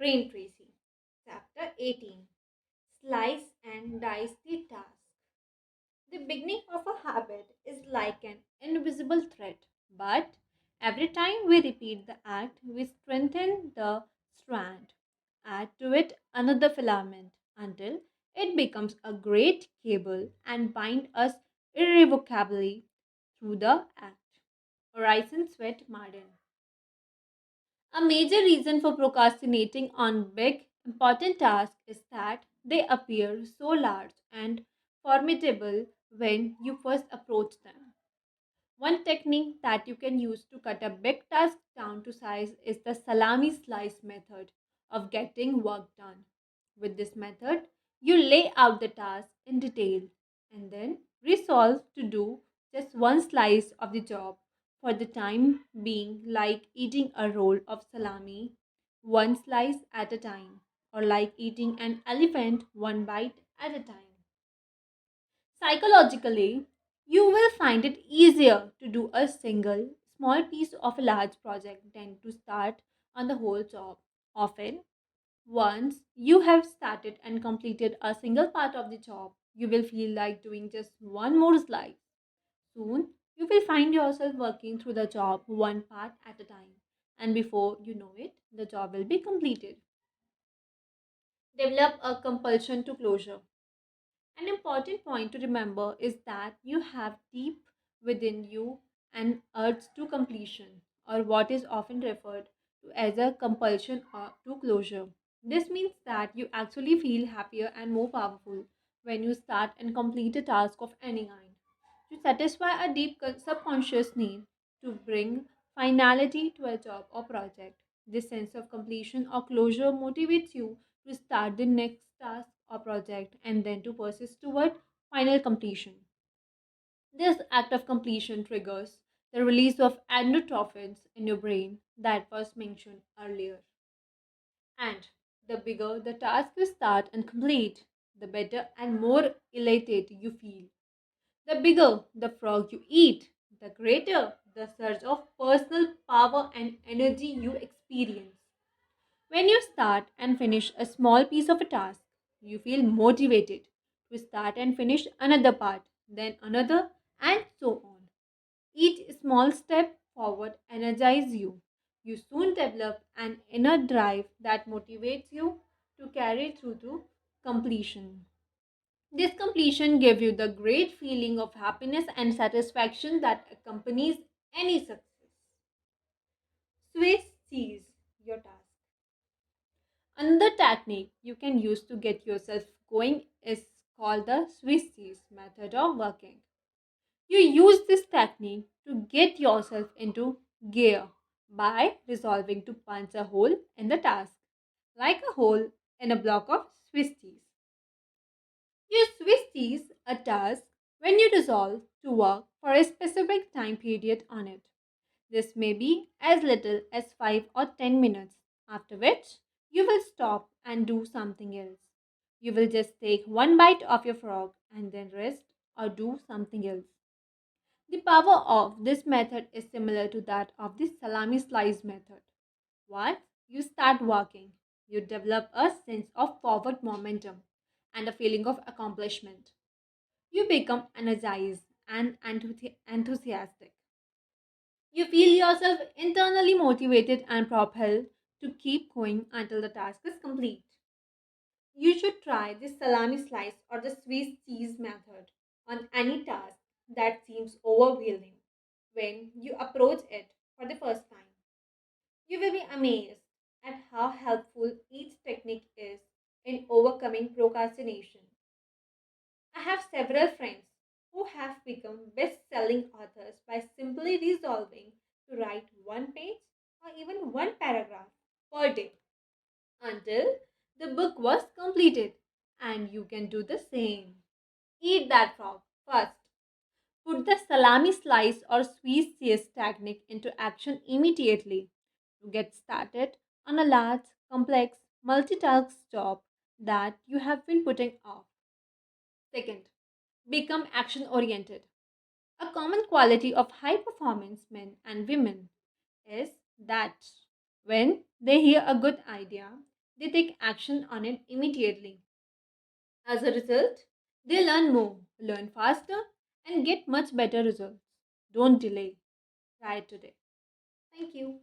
Brain Tracy. Chapter 18. Slice and dice the task. The beginning of a habit is like an invisible thread, but every time we repeat the act, we strengthen the strand, add to it another filament until it becomes a great cable and bind us irrevocably through the act. Horizon Sweat Martin. A major reason for procrastinating on big, important tasks is that they appear so large and formidable when you first approach them. One technique that you can use to cut a big task down to size is the salami slice method of getting work done. With this method, you lay out the task in detail and then resolve to do just one slice of the job for the time being, like eating a roll of salami, one slice at a time, or like eating an elephant one bite at a time. Psychologically, you will find it easier to do a single small piece of a large project than to start on the whole job. Often, once you have started and completed a single part of the job, you will feel like doing just one more slice. Soon, you will find yourself working through the job one part at a time, and before you know it, the job will be completed. Develop a compulsion to closure. An important point to remember is that you have deep within you an urge to completion, or what is often referred to as a compulsion or to closure. This means that you actually feel happier and more powerful when you start and complete a task of any kind. To satisfy a deep subconscious need to bring finality to a job or project, this sense of completion or closure motivates you to start the next task or project and then to persist toward final completion. This act of completion triggers the release of endorphins in your brain that was mentioned earlier. And the bigger the task you start and complete, the better and more elated you feel. The bigger the frog you eat, the greater the surge of personal power and energy you experience. When you start and finish a small piece of a task, you feel motivated to start and finish another part, then another, and so on. Each small step forward energizes you. You soon develop an inner drive that motivates you to carry through to completion. This completion gives you the great feeling of happiness and satisfaction that accompanies any success. Swiss cheese your task. Another technique you can use to get yourself going is called the Swiss cheese method of working. You use this technique to get yourself into gear by resolving to punch a hole in the task, like a hole in a block of Swiss cheese. You Swiss cheese a task when you resolve to work for a specific time period on it. This may be as little as 5 or 10 minutes, after which you will stop and do something else. You will just take one bite of your frog and then rest or do something else. The power of this method is similar to that of the salami slice method. Once you start working, you develop a sense of forward momentum and a feeling of accomplishment. You become energized and enthusiastic. You feel yourself internally motivated and propelled to keep going until the task is complete. You should try the salami slice or the Swiss cheese method on any task that seems overwhelming when you approach it for the first time. You will be amazed at how helpful each technique is in overcoming procrastination. I have several friends who have become best selling authors by simply resolving to write one page or even one paragraph per day until the book was completed. And you can do the same. Eat that frog first. Put the salami slice or Swiss cheese technique into action immediately to get started on a large, complex, multitask job that you have been putting off. Second, become action oriented. A common quality of high performance men and women is that when they hear a good idea, they take action on it immediately. As a result, they learn more, learn faster, and get much better results. Don't delay. Try it today. Thank you.